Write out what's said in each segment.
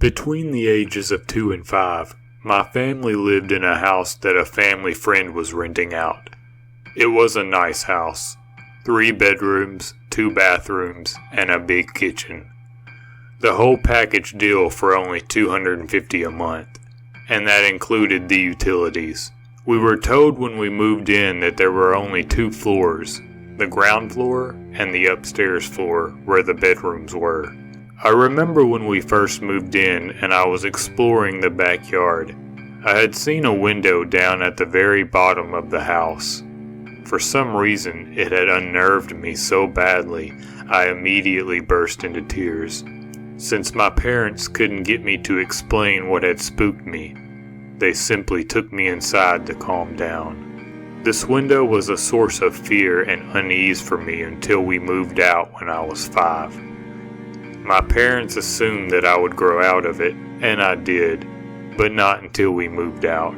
Between the ages of 2 and 5, my family lived in a house that a family friend was renting out. It was a nice house. 3 bedrooms, 2 bathrooms, and a big kitchen. The whole package deal for only $250 a month, and that included the utilities. We were told when we moved in that there were only 2 floors, the ground floor and the upstairs floor where the bedrooms were. I remember when we first moved in and I was exploring the backyard. I had seen a window down at the very bottom of the house. For some reason, it had unnerved me so badly, I immediately burst into tears. Since my parents couldn't get me to explain what had spooked me, they simply took me inside to calm down. This window was a source of fear and unease for me until we moved out when I was 5. My parents assumed that I would grow out of it, and I did, but not until we moved out.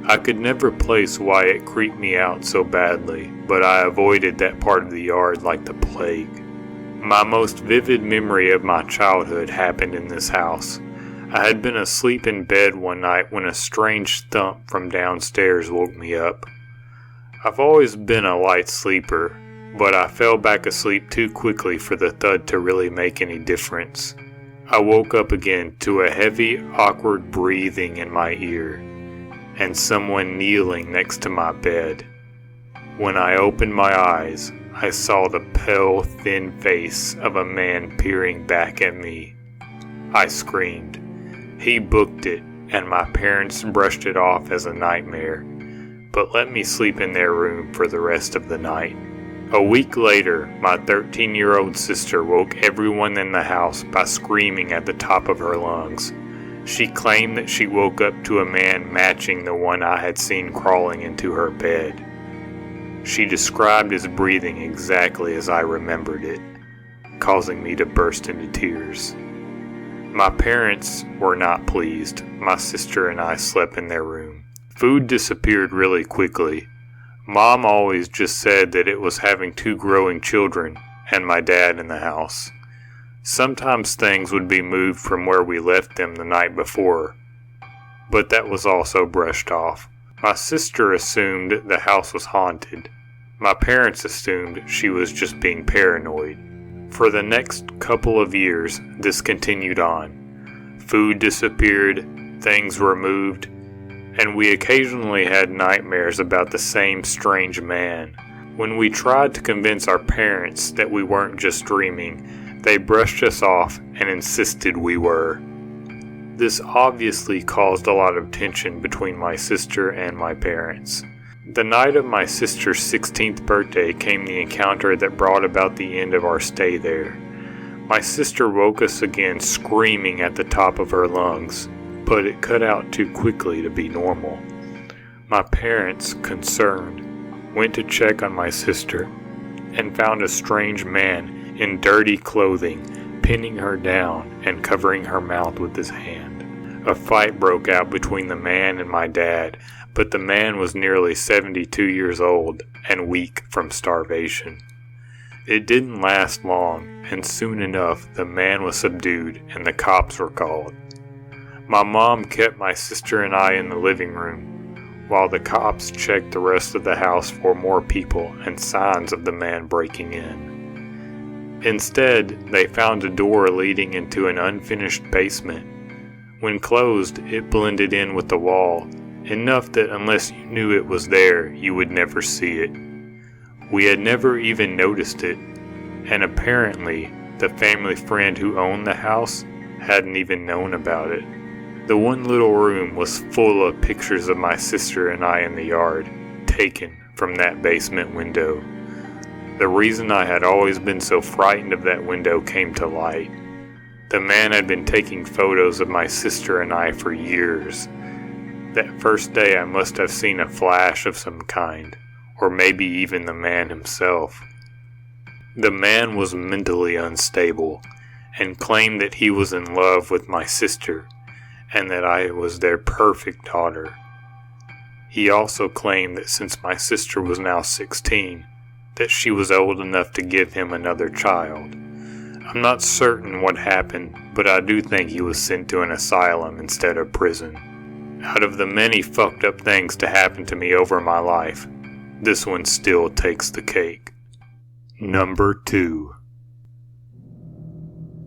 I could never place why it creeped me out so badly, but I avoided that part of the yard like the plague. My most vivid memory of my childhood happened in this house. I had been asleep in bed one night when a strange thump from downstairs woke me up. I've always been a light sleeper, but I fell back asleep too quickly for the thud to really make any difference. I woke up again to a heavy, awkward breathing in my ear, and someone kneeling next to my bed. When I opened my eyes, I saw the pale, thin face of a man peering back at me. I screamed. He booked it, and my parents brushed it off as a nightmare, but let me sleep in their room for the rest of the night. A week later, my 13-year-old sister woke everyone in the house by screaming at the top of her lungs. She claimed that she woke up to a man matching the one I had seen crawling into her bed. She described his breathing exactly as I remembered it, causing me to burst into tears. My parents were not pleased. My sister and I slept in their room. Food disappeared really quickly. Mom always just said that it was having 2 growing children and my dad in the house. Sometimes things would be moved from where we left them the night before, but that was also brushed off. My sister assumed the house was haunted. My parents assumed she was just being paranoid. For the next couple of years, this continued on. Food disappeared, things were moved, and we occasionally had nightmares about the same strange man. When we tried to convince our parents that we weren't just dreaming, they brushed us off and insisted we were. This obviously caused a lot of tension between my sister and my parents. The night of my sister's 16th birthday came the encounter that brought about the end of our stay there. My sister woke us again screaming at the top of her lungs, but it cut out too quickly to be normal. My parents, concerned, went to check on my sister and found a strange man in dirty clothing pinning her down and covering her mouth with his hand. A fight broke out between the man and my dad, but the man was nearly 72 years old and weak from starvation. It didn't last long, and soon enough the man was subdued and the cops were called. My mom kept my sister and I in the living room, while the cops checked the rest of the house for more people and signs of the man breaking in. Instead, they found a door leading into an unfinished basement. When closed, it blended in with the wall, enough that unless you knew it was there, you would never see it. We had never even noticed it, and apparently, the family friend who owned the house hadn't even known about it. The one little room was full of pictures of my sister and I in the yard, taken from that basement window. The reason I had always been so frightened of that window came to light. The man had been taking photos of my sister and I for years. That first day I must have seen a flash of some kind, or maybe even the man himself. The man was mentally unstable, and claimed that he was in love with my sister, and that I was their perfect daughter. He also claimed that since my sister was now 16, that she was old enough to give him another child. I'm not certain what happened, but I do think he was sent to an asylum instead of prison. Out of the many fucked up things to happen to me over my life, this one still takes the cake. Number 2.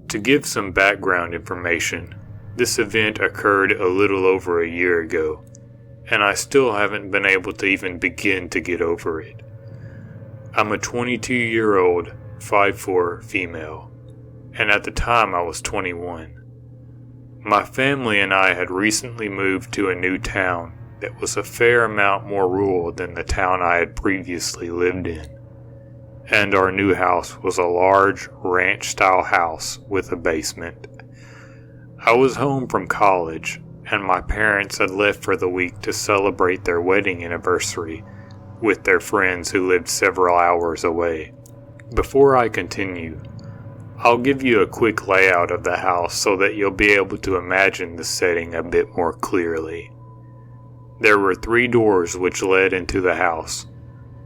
To give some background information, this event occurred a little over a year ago, and I still haven't been able to even begin to get over it. I'm a 22-year-old, 5'4" female, and at the time I was 21. My family and I had recently moved to a new town that was a fair amount more rural than the town I had previously lived in, and our new house was a large ranch-style house with a basement. I was home from college, and my parents had left for the week to celebrate their wedding anniversary with their friends who lived several hours away. Before I continue, I'll give you a quick layout of the house so that you'll be able to imagine the setting a bit more clearly. There were 3 doors which led into the house,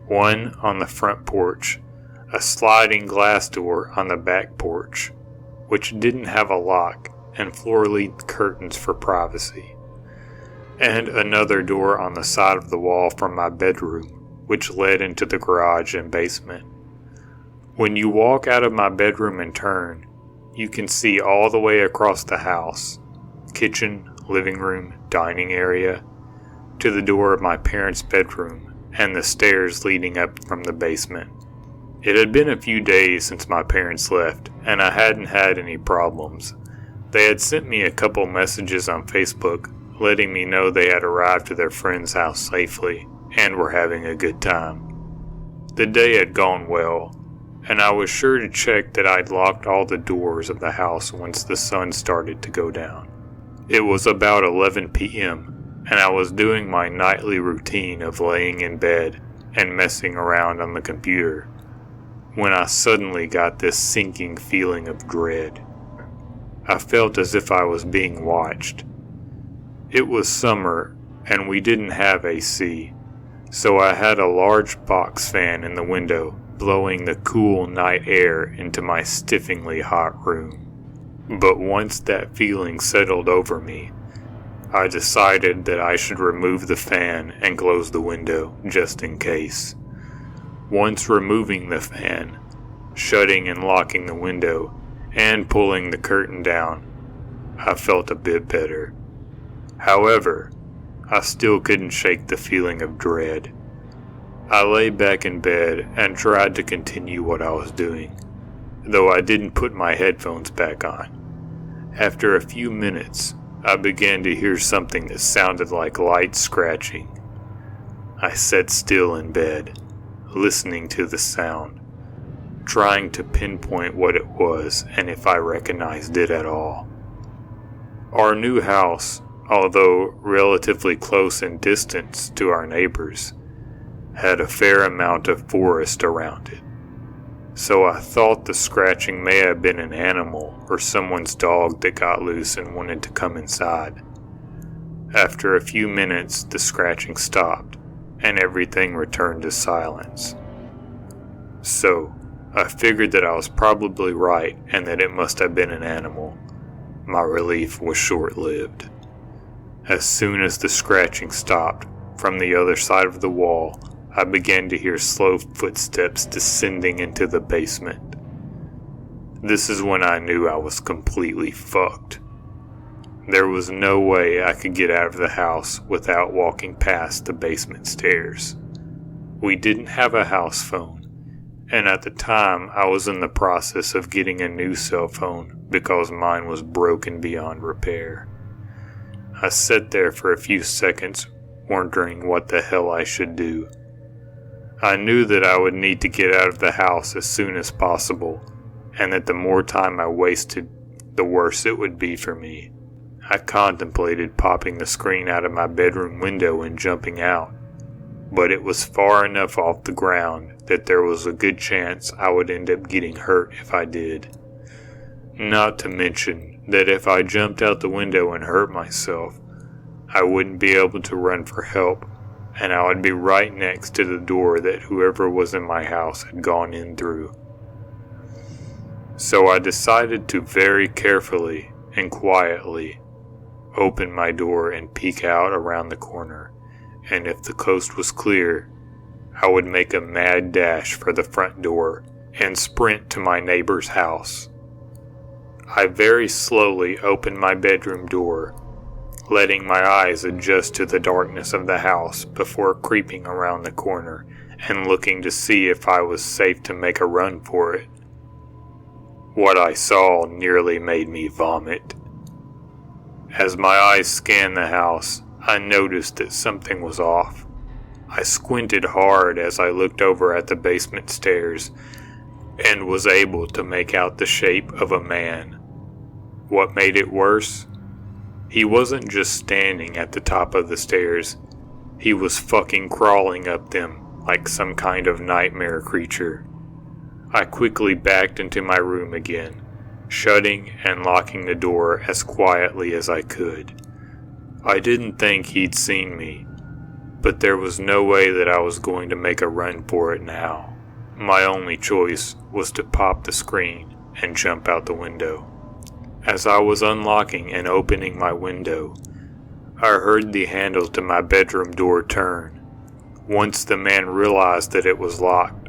one on the front porch, a sliding glass door on the back porch, which didn't have a lock, and floor-length curtains for privacy, and another door on the side of the wall from my bedroom, which led into the garage and basement. When you walk out of my bedroom and turn, you can see all the way across the house, kitchen, living room, dining area, to the door of my parents' bedroom and the stairs leading up from the basement. It had been a few days since my parents left, and I hadn't had any problems. They had sent me a couple messages on Facebook letting me know they had arrived to their friend's house safely and were having a good time. The day had gone well, and I was sure to check that I'd locked all the doors of the house once the sun started to go down. It was about 11 p.m., and I was doing my nightly routine of laying in bed and messing around on the computer when I suddenly got this sinking feeling of dread. I felt as if I was being watched. It was summer, and we didn't have AC, so I had a large box fan in the window blowing the cool night air into my stiffingly hot room. But once that feeling settled over me, I decided that I should remove the fan and close the window just in case. Once removing the fan, shutting and locking the window, and pulling the curtain down, I felt a bit better. However, I still couldn't shake the feeling of dread. I lay back in bed and tried to continue what I was doing, though I didn't put my headphones back on. After a few minutes, I began to hear something that sounded like light scratching. I sat still in bed, listening to the sound, trying to pinpoint what it was and if I recognized it at all. Our new house, although relatively close in distance to our neighbors, had a fair amount of forest around it, so I thought the scratching may have been an animal or someone's dog that got loose and wanted to come inside. After a few minutes, the scratching stopped, and everything returned to silence. So, I figured that I was probably right and that it must have been an animal. My relief was short-lived. As soon as the scratching stopped, from the other side of the wall, I began to hear slow footsteps descending into the basement. This is when I knew I was completely fucked. There was no way I could get out of the house without walking past the basement stairs. We didn't have a house phone, and at the time I was in the process of getting a new cell phone because mine was broken beyond repair. I sat there for a few seconds, wondering what the hell I should do. I knew that I would need to get out of the house as soon as possible, and that the more time I wasted, the worse it would be for me. I contemplated popping the screen out of my bedroom window and jumping out, but it was far enough off the ground that there was a good chance I would end up getting hurt if I did. Not to mention that if I jumped out the window and hurt myself, I wouldn't be able to run for help, and I would be right next to the door that whoever was in my house had gone in through. So I decided to very carefully and quietly open my door and peek out around the corner, and if the coast was clear, I would make a mad dash for the front door and sprint to my neighbor's house. I very slowly opened my bedroom door, letting my eyes adjust to the darkness of the house before creeping around the corner and looking to see if I was safe to make a run for it. What I saw nearly made me vomit. As my eyes scanned the house, I noticed that something was off. I squinted hard as I looked over at the basement stairs and was able to make out the shape of a man. What made it worse? He wasn't just standing at the top of the stairs, he was fucking crawling up them like some kind of nightmare creature. I quickly backed into my room again, shutting and locking the door as quietly as I could. I didn't think he'd seen me, but there was no way that I was going to make a run for it now. My only choice was to pop the screen and jump out the window. As I was unlocking and opening my window, I heard the handle to my bedroom door turn. Once the man realized that it was locked,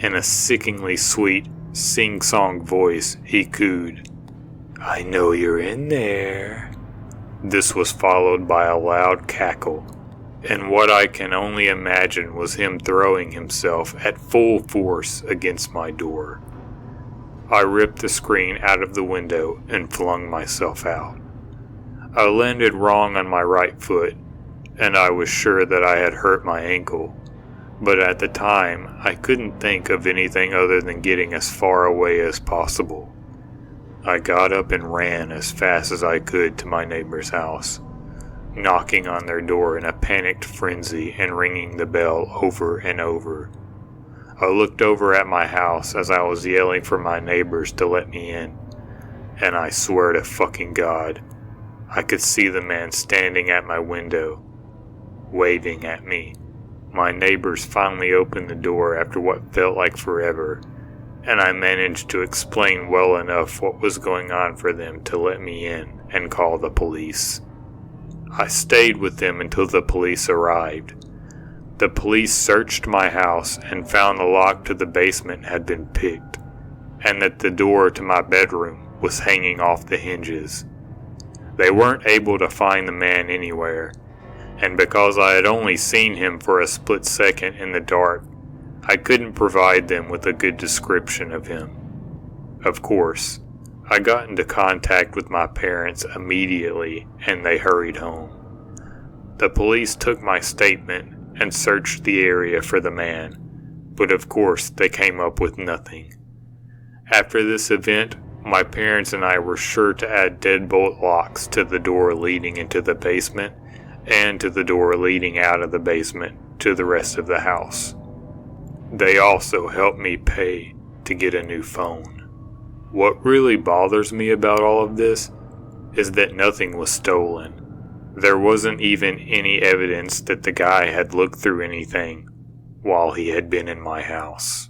in a sickeningly sweet, sing-song voice, he cooed, "I know you're in there." This was followed by a loud cackle, and what I can only imagine was him throwing himself at full force against my door. I ripped the screen out of the window and flung myself out. I landed wrong on my right foot, and I was sure that I had hurt my ankle, but at the time I couldn't think of anything other than getting as far away as possible. I got up and ran as fast as I could to my neighbor's house, knocking on their door in a panicked frenzy and ringing the bell over and over. I looked over at my house as I was yelling for my neighbors to let me in, and I swear to fucking God, I could see the man standing at my window, waving at me. My neighbors finally opened the door after what felt like forever, and I managed to explain well enough what was going on for them to let me in and call the police. I stayed with them until the police arrived. The police searched my house and found the lock to the basement had been picked, and that the door to my bedroom was hanging off the hinges. They weren't able to find the man anywhere, and because I had only seen him for a split second in the dark, I couldn't provide them with a good description of him. Of course, I got into contact with my parents immediately, and they hurried home. The police took my statement and searched the area for the man, but of course they came up with nothing. After this event, my parents and I were sure to add deadbolt locks to the door leading into the basement and to the door leading out of the basement to the rest of the house. They also helped me pay to get a new phone. What really bothers me about all of this is that nothing was stolen. There wasn't even any evidence that the guy had looked through anything while he had been in my house.